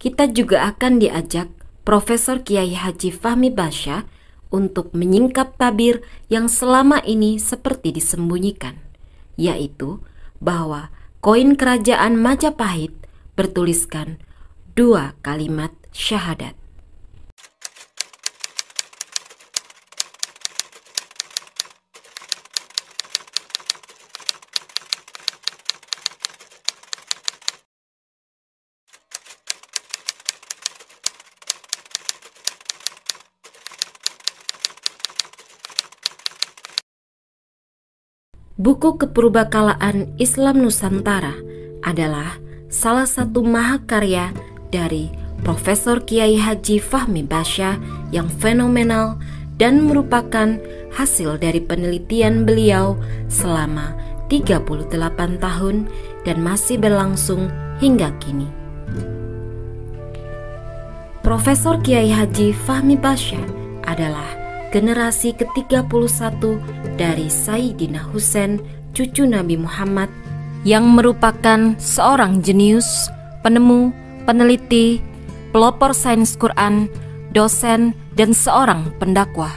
kita juga akan diajak Profesor Kiai Haji Fahmi Basya untuk menyingkap tabir yang selama ini seperti disembunyikan, yaitu bahwa koin kerajaan Majapahit bertuliskan 2 kalimat syahadat. Buku Kepurbakalaan Islam Nusantara adalah salah satu mahakarya dari Profesor Kiai Haji Fahmi Basya yang fenomenal dan merupakan hasil dari penelitian beliau selama 38 tahun dan masih berlangsung hingga kini. Profesor Kiai Haji Fahmi Basya adalah generasi ke-31 dari Sayyidina Husain, cucu Nabi Muhammad, yang merupakan seorang jenius, penemu, peneliti, pelopor sains Quran, dosen, dan seorang pendakwah.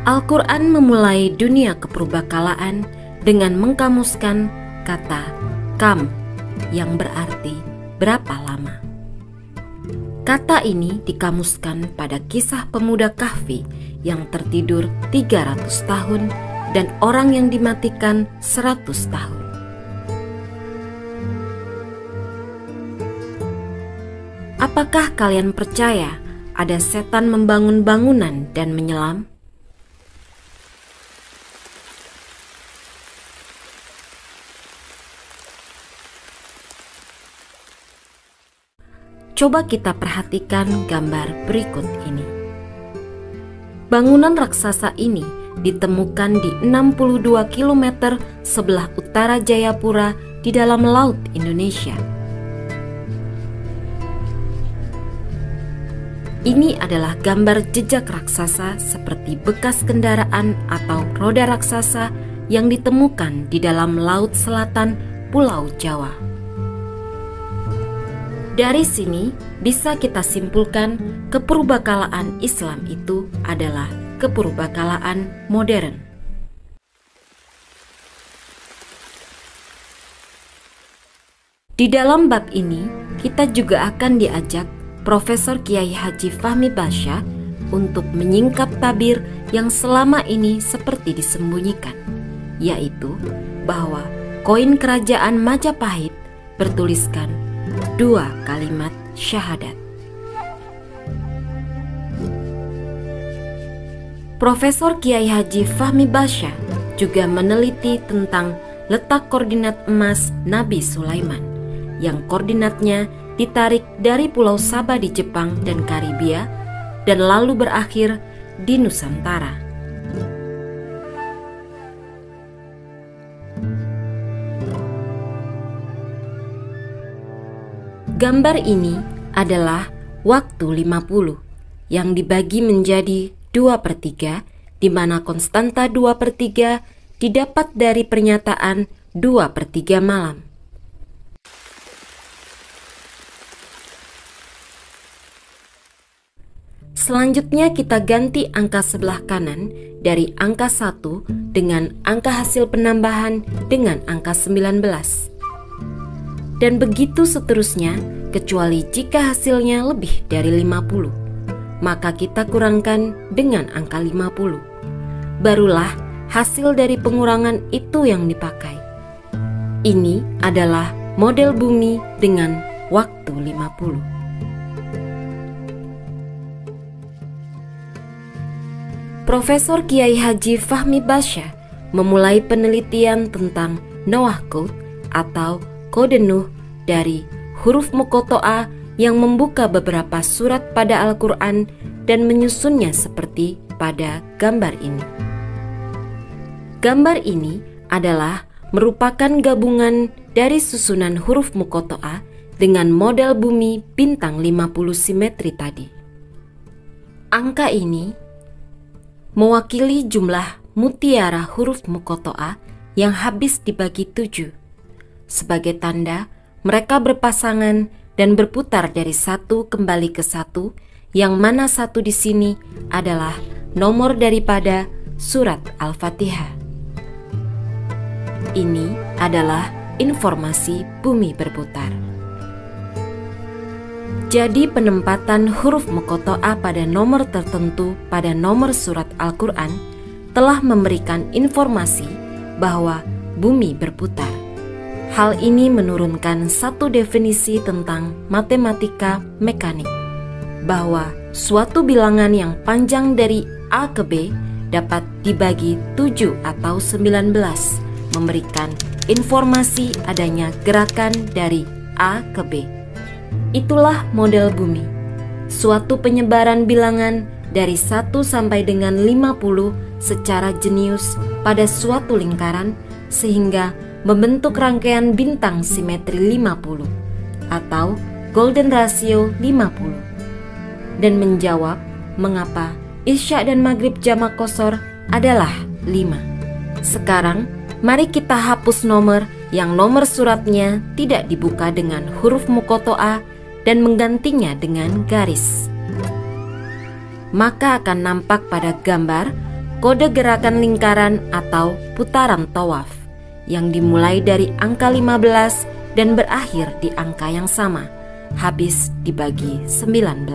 Al-Quran memulai dunia kepurbakalaan dengan mengkamuskan kata kam, yang berarti berapa lama. Kata ini dikamuskan pada kisah pemuda Kahfi yang tertidur 300 tahun dan orang yang dimatikan 100 tahun. Apakah kalian percaya ada setan membangun bangunan dan menyelam? Coba kita perhatikan gambar berikut ini. Bangunan raksasa ini ditemukan di 62 km sebelah utara Jayapura di dalam laut Indonesia. Ini adalah gambar jejak raksasa seperti bekas kendaraan atau roda raksasa yang ditemukan di dalam laut selatan Pulau Jawa. Dari sini bisa kita simpulkan kepurbakalaan Islam itu adalah kepurbakalaan modern. Di dalam bab ini, kita juga akan diajak Profesor Kiai Haji Fahmi Basya untuk menyingkap tabir yang selama ini seperti disembunyikan, yaitu bahwa koin kerajaan Majapahit bertuliskan 2 kalimat syahadat. Profesor Kiai Haji Fahmi Basya juga meneliti tentang letak koordinat emas Nabi Sulaiman, yang koordinatnya ditarik dari Pulau Sabah di Jepang dan Karibia dan lalu berakhir di Nusantara. Gambar ini adalah waktu 50 yang dibagi menjadi 2/3, di mana konstanta 2/3 didapat dari pernyataan 2/3 malam. Selanjutnya kita ganti angka sebelah kanan dari angka 1 dengan angka hasil penambahan dengan angka 19. Dan begitu seterusnya, kecuali jika hasilnya lebih dari 50, maka kita kurangkan dengan angka 50. Barulah hasil dari pengurangan itu yang dipakai. Ini adalah model bumi dengan waktu 50. Profesor Kiai Haji Fahmi Basya memulai penelitian tentang Noah Code atau kode Nuh dari huruf Muqatta'ah yang membuka beberapa surat pada Al-Quran dan menyusunnya seperti pada gambar ini. Gambar ini adalah merupakan gabungan dari susunan huruf Muqatta'ah dengan model bumi bintang 50 simetri tadi. Angka ini mewakili jumlah mutiara huruf muqatta'ah yang habis dibagi 7. Sebagai tanda, mereka berpasangan dan berputar dari satu kembali ke satu, yang mana satu di sini adalah nomor daripada surat Al-Fatihah. Ini adalah informasi bumi berputar. Jadi penempatan huruf muqatta'ah pada nomor tertentu pada nomor surat Al-Quran telah memberikan informasi bahwa bumi berputar. Hal ini menurunkan satu definisi tentang matematika mekanik, bahwa suatu bilangan yang panjang dari A ke B dapat dibagi 7 atau 19, memberikan informasi adanya gerakan dari A ke B. Itulah model bumi, suatu penyebaran bilangan dari 1 sampai dengan 50 secara jenius pada suatu lingkaran, sehingga membentuk rangkaian bintang simetri 50 atau golden ratio 50, dan menjawab mengapa Isya dan Maghrib jamak qashar adalah 5. Sekarang mari kita hapus nomor yang nomor suratnya tidak dibuka dengan huruf muqatta'ah dan menggantinya dengan garis. Maka akan nampak pada gambar kode gerakan lingkaran atau putaran tawaf yang dimulai dari angka 15 dan berakhir di angka yang sama, habis dibagi 19.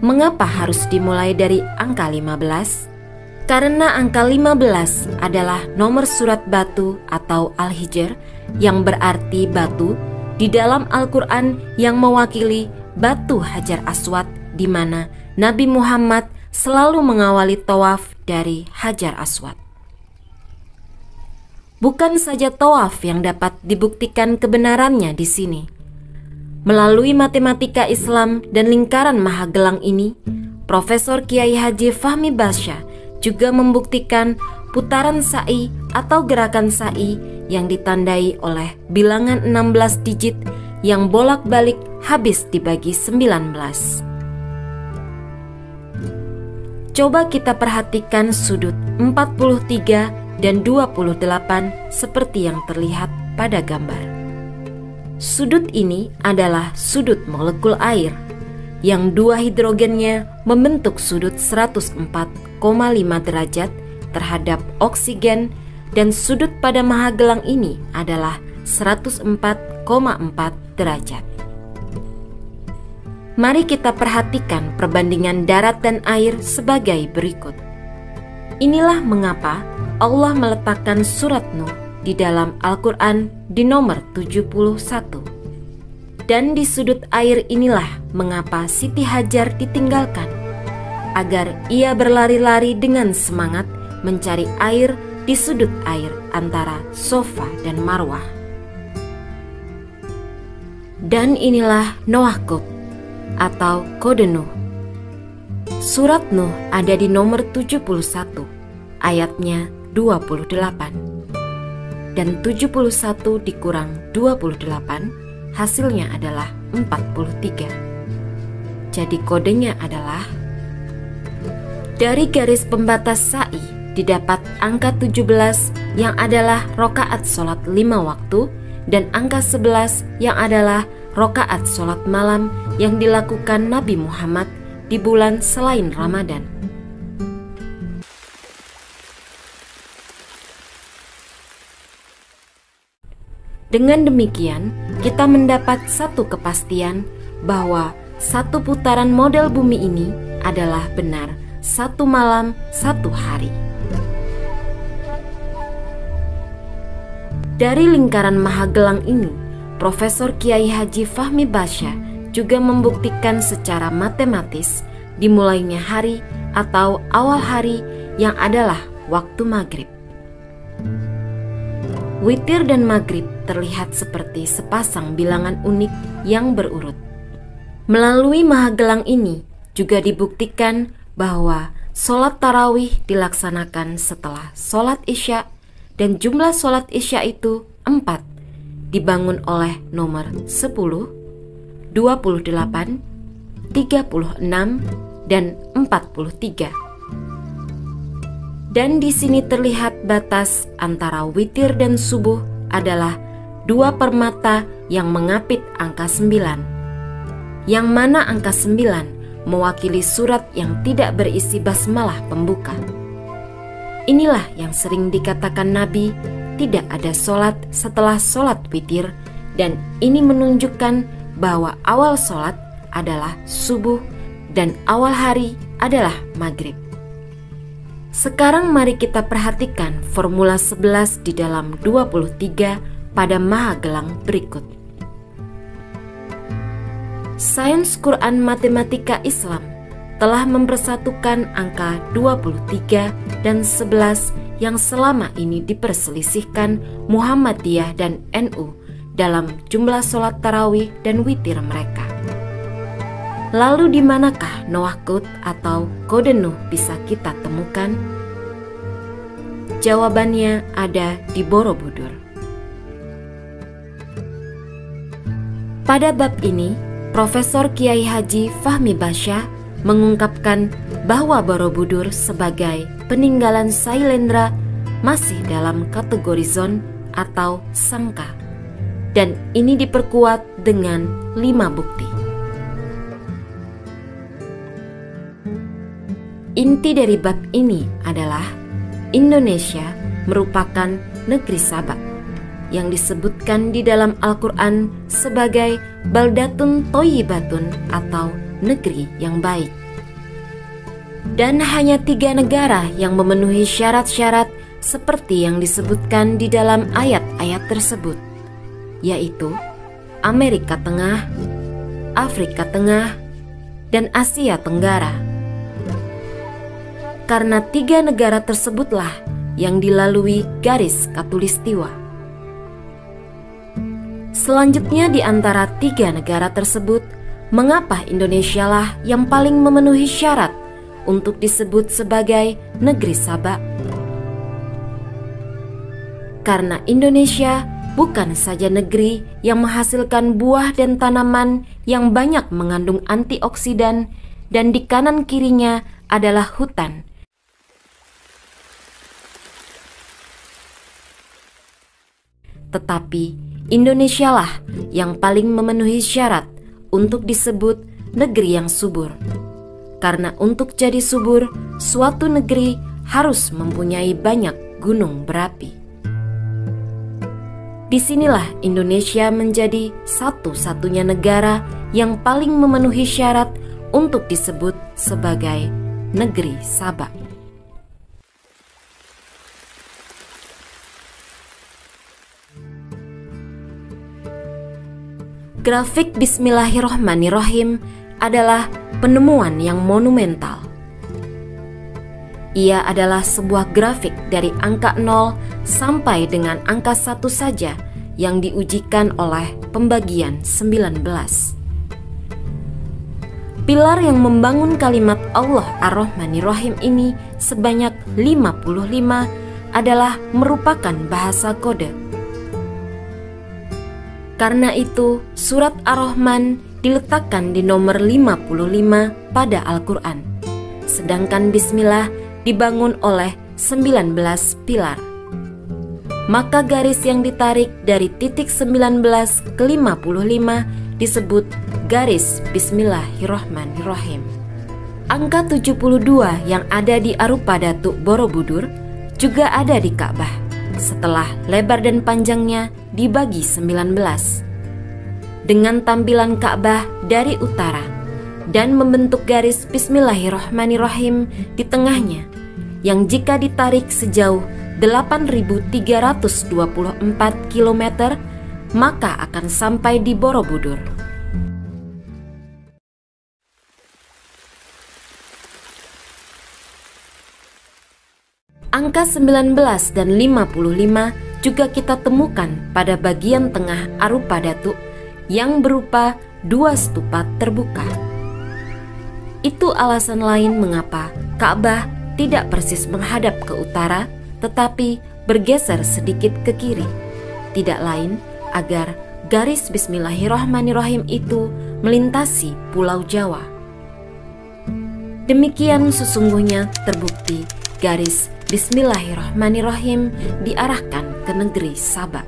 Mengapa harus dimulai dari angka 15? Karena angka 15 adalah nomor surat batu atau Al-Hijr, yang berarti batu di dalam Al-Quran, yang mewakili batu Hajar Aswad, di mana Nabi Muhammad selalu mengawali tawaf dari Hajar Aswad. Bukan saja tawaf yang dapat dibuktikan kebenarannya di sini. Melalui matematika Islam dan lingkaran Mahagelang ini, Profesor Kiai Haji Fahmi Basyah juga membuktikan putaran sa'i atau gerakan sa'i yang ditandai oleh bilangan 16 digit yang bolak-balik habis dibagi 19. Coba kita perhatikan sudut 43 dan 28 seperti yang terlihat pada gambar. Sudut ini adalah sudut molekul air, yang dua hidrogennya membentuk sudut 104,5 derajat terhadap oksigen, dan sudut pada Mahagelang ini adalah 104,4 derajat. Mari kita perhatikan perbandingan darat dan air sebagai berikut. Inilah mengapa Allah meletakkan surat Nuh di dalam Al-Quran di nomor 71. Dan di sudut air inilah mengapa Siti Hajar ditinggalkan, agar ia berlari-lari dengan semangat mencari air di sudut air antara Sofa dan Marwah. Dan inilah Noahkut atau kode Nuh. Surat Nuh ada di nomor 71, ayatnya 28. Dan 71 dikurang 28 hasilnya adalah 43. Jadi kodenya adalah, dari garis pembatas sa'i didapat angka 17 yang adalah rokaat sholat 5 waktu, dan angka 11 yang adalah rokaat sholat malam yang dilakukan Nabi Muhammad di bulan selain Ramadan. Dengan demikian, kita mendapat satu kepastian bahwa satu putaran model bumi ini adalah benar 1 malam 1 hari. Dari lingkaran Mahagelang ini, Profesor Kiai Haji Fahmi Basyah juga membuktikan secara matematis dimulainya hari atau awal hari yang adalah waktu maghrib. Witir dan maghrib terlihat seperti sepasang bilangan unik yang berurut. Melalui Mahagelang ini juga dibuktikan bahwa sholat tarawih dilaksanakan setelah sholat isya, dan jumlah sholat isya itu 4, dibangun oleh nomor 10, 28, 36, dan 43. Dan di sini terlihat batas antara witir dan subuh adalah dua permata yang mengapit angka 9. Yang mana angka 9 mewakili surat yang tidak berisi basmalah pembuka. Inilah yang sering dikatakan Nabi, tidak ada sholat setelah sholat witir, dan ini menunjukkan bahwa awal sholat adalah subuh dan awal hari adalah maghrib. Sekarang mari kita perhatikan formula 11 di dalam 23 pada Mahagelang berikut. Sains Quran Matematika Islam telah mempersatukan angka 23 dan 11 yang selama ini diperselisihkan Muhammadiyah dan NU dalam jumlah sholat tarawih dan witir mereka. Lalu di manakah Noah Code atau kode Nuh bisa kita temukan? Jawabannya ada di Borobudur. Pada bab ini, Profesor Kiai Haji Fahmi Basya mengungkapkan bahwa Borobudur sebagai peninggalan Sailendra masih dalam kategori zon atau sangka, dan ini diperkuat dengan 5 bukti. Inti dari bab ini adalah Indonesia merupakan negeri Sabak yang disebutkan di dalam Al-Quran sebagai baldatun toyibatun atau negeri yang baik. Dan hanya 3 negara yang memenuhi syarat-syarat seperti yang disebutkan di dalam ayat-ayat tersebut, yaitu Amerika Tengah, Afrika Tengah, dan Asia Tenggara. Karena 3 negara tersebutlah yang dilalui garis khatulistiwa. Selanjutnya di antara 3 negara tersebut, mengapa Indonesia lah yang paling memenuhi syarat untuk disebut sebagai negeri Sabak? Karena Indonesia bukan saja negeri yang menghasilkan buah dan tanaman yang banyak mengandung antioksidan, dan di kanan kirinya adalah hutan. Tetapi Indonesia lah yang paling memenuhi syarat untuk disebut negeri yang subur. Karena untuk jadi subur, suatu negeri harus mempunyai banyak gunung berapi. Disinilah Indonesia menjadi satu-satunya negara yang paling memenuhi syarat untuk disebut sebagai negeri Sabak. Grafik Bismillahirrohmanirrohim adalah penemuan yang monumental. Ia adalah sebuah grafik dari angka 0 sampai dengan angka 1 saja yang diujikan oleh pembagian 19. Pilar yang membangun kalimat Allah Ar-Rahmanir-Rahim ini sebanyak 55 adalah merupakan bahasa kode. Karena itu, surat Ar-Rahman diletakkan di nomor 55 pada Al-Quran, sedangkan Bismillah dibangun oleh 19 pilar. Maka garis yang ditarik dari titik 19 ke 55 disebut garis Bismillahirrohmanirrohim. Angka 72 yang ada di Arupa Datuk Borobudur juga ada di Ka'bah setelah lebar dan panjangnya dibagi 19, dengan tampilan Ka'bah dari utara dan membentuk garis Bismillahirrohmanirrohim di tengahnya, yang jika ditarik sejauh 8.324 km maka akan sampai di Borobudur. Angka 19 dan 55 juga kita temukan pada bagian tengah Arupa Datuk yang berupa 2 stupa terbuka. Itu alasan lain mengapa Ka'bah tidak persis menghadap ke utara, tetapi bergeser sedikit ke kiri. Tidak lain agar garis Bismillahirrohmanirrohim itu melintasi Pulau Jawa. Demikian sesungguhnya terbukti garis Bismillahirrahmanirrahim diarahkan ke negeri Saba.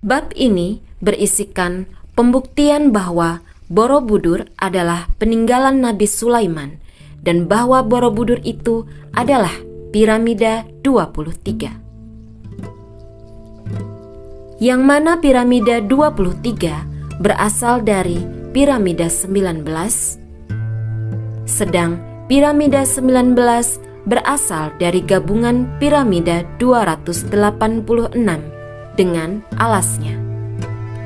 Bab ini berisikan pembuktian bahwa Borobudur adalah peninggalan Nabi Sulaiman dan bahwa Borobudur itu adalah piramida 23. Yang mana piramida 23 berasal dari piramida 19, sedang piramida 19 berasal dari gabungan piramida 286 dengan alasnya.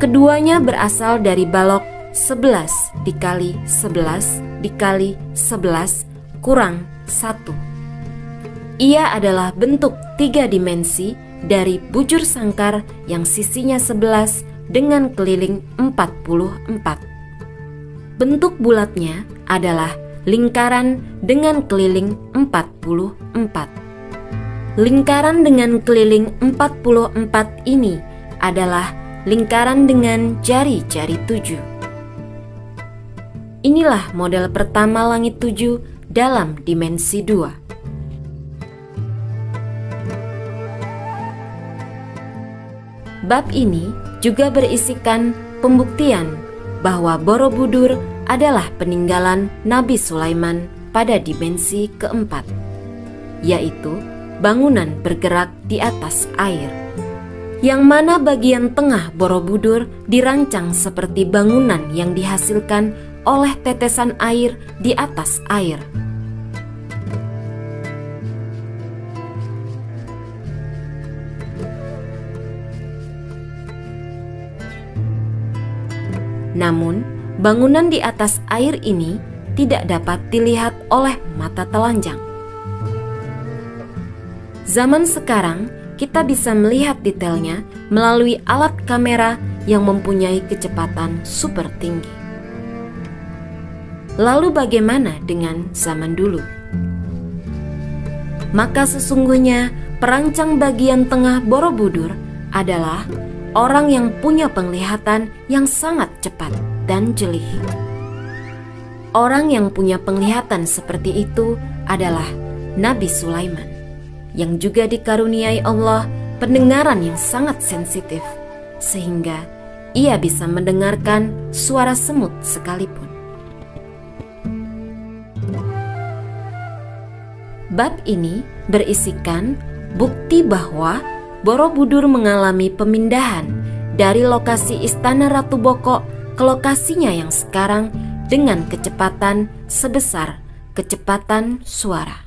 Keduanya berasal dari balok 11 dikali 11 dikali 11 kurang 1. Ia adalah bentuk 3 dimensi dari bujur sangkar yang sisinya 11 dengan keliling 44. Bentuk bulatnya adalah lingkaran dengan keliling 44. Lingkaran dengan keliling 44 ini adalah lingkaran dengan jari-jari 7. Inilah model pertama langit 7 dalam dimensi 2. Bab ini juga berisikan pembuktian bahwa Borobudur adalah peninggalan Nabi Sulaiman pada dimensi keempat, yaitu bangunan bergerak di atas air, yang mana bagian tengah Borobudur dirancang seperti bangunan yang dihasilkan oleh tetesan air di atas air. Namun, bangunan di atas air ini tidak dapat dilihat oleh mata telanjang. Zaman sekarang, kita bisa melihat detailnya melalui alat kamera yang mempunyai kecepatan super tinggi. Lalu bagaimana dengan zaman dulu? Maka sesungguhnya perancang bagian tengah Borobudur adalah orang yang punya penglihatan yang sangat cepat dan jeli. Orang yang punya penglihatan seperti itu adalah Nabi Sulaiman, yang juga dikaruniai Allah pendengaran yang sangat sensitif, sehingga ia bisa mendengarkan suara semut sekalipun. Bab ini berisikan bukti bahwa Borobudur mengalami pemindahan dari lokasi Istana Ratu Boko ke lokasinya yang sekarang dengan kecepatan sebesar kecepatan suara.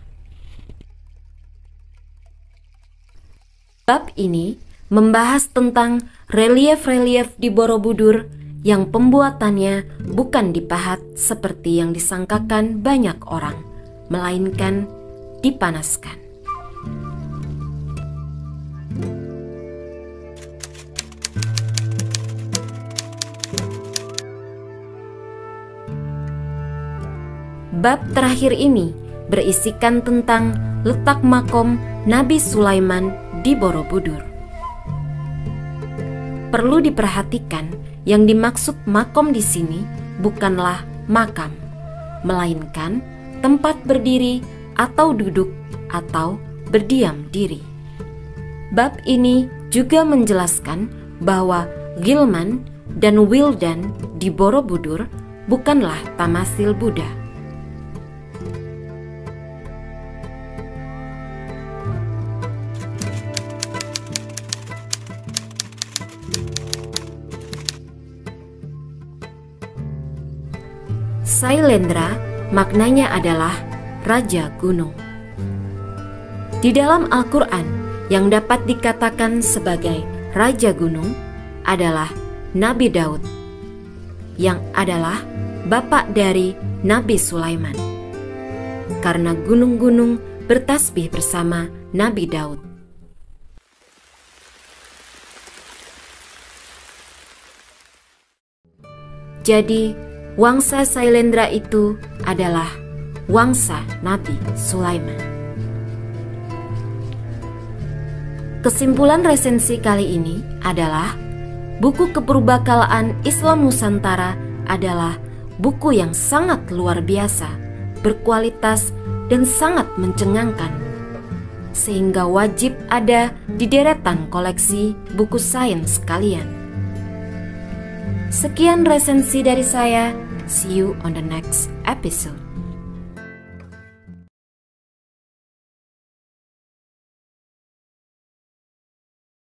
Bab ini membahas tentang relief-relief di Borobudur yang pembuatannya bukan dipahat seperti yang disangkakan banyak orang, melainkan dipanaskan. Bab terakhir ini berisikan tentang letak makom Nabi Sulaiman di Borobudur. Perlu diperhatikan, yang dimaksud makom di sini bukanlah makam, melainkan tempat berdiri atau duduk atau berdiam diri. Bab ini juga menjelaskan bahwa Gilman dan Wildan di Borobudur bukanlah tamasil Buddha. Sailendra maknanya adalah Raja Gunung. Di dalam Al-Quran, yang dapat dikatakan sebagai Raja Gunung adalah Nabi Daud, yang adalah bapak dari Nabi Sulaiman, karena gunung-gunung bertasbih bersama Nabi Daud. Jadi, wangsa Sailendra itu adalah wangsa Nabi Sulaiman. Kesimpulan resensi kali ini adalah buku Kepurbakalaan Islam Nusantara adalah buku yang sangat luar biasa, berkualitas dan sangat mencengangkan, sehingga wajib ada di deretan koleksi buku sains kalian. Sekian resensi dari saya. See you on the next episode.